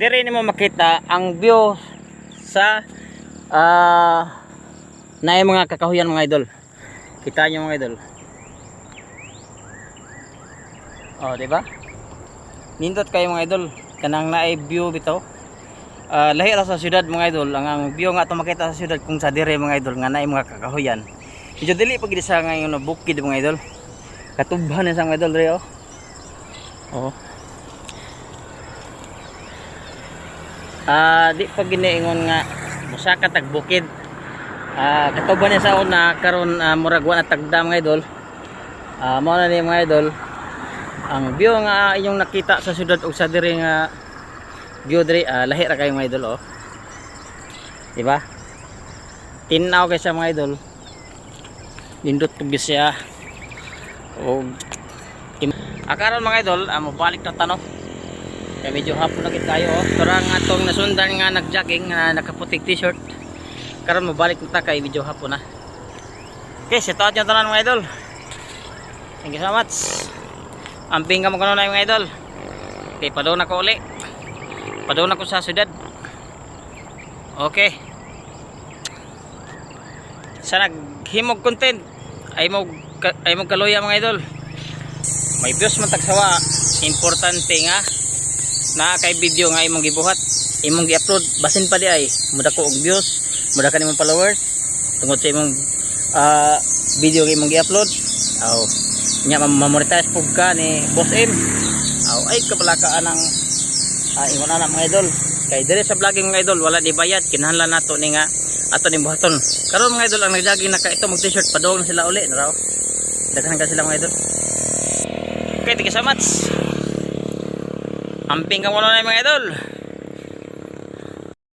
Dire nimo makita ang view sa naay mga kakahuyan mga idol. Kita nyo mga idol. Oh, di ba? Nindot kayo mga idol. Kanang naay view bitaw. Lahi ra sa syudad mga idol. Ang view nga to makita sa syudad kung sa dire mga idol nga naay mga kakahuyan. Medyo dili pag sa ngayon bukid mga idol. Katubhan sa mga idol dire oh. Oh. Di pag giniingon nga musaka tag bukid. Katuban niya sa una karon murag wa na tagda mga idol. Mao na ni mga idol. Ang view nga inyong nakita sa syudad ug sa dire nga view dire lahi ra kayo mga idol oh. Di ba? Tinaw kay sa mga idol. Lindot pug siya. Og karon mga idol, mabalik na tanong. Kaya medyo hapon na tayo oh. Karang atong nasundan nga nagjogging nga nakaputik t-shirt. Karon mabalik na ta kay medyo hapon na. Okay, set out yung tanan mga idol. Thank you so much. Amping ka mo kanon na mga idol. Okay, padaw na ko uli. Padaw na ko sa syudad. Okay. Sa naghimog content ay mo kaluya mga idol. May views man tagsawa. Importante nga na kay video nga imong gibuhat, imong gi-upload basin pa di ay mudako og views, mudaka nimong followers tungod sa imong video nga imong gi-upload. Aw nya ma-monetize pug ka ni Boss M. Aw ay kabalakaan ang ingon ana mga idol. Kay dire sa vlogging mga idol wala di bayad, kinahanglan nato ni nga ato ni buhaton. Karon mga idol ang nagjogging naka ito mag t-shirt padong na sila uli na raw. Daghan ka sila mga idol. Okay, thank you so much. Amping ka muna na mga idol.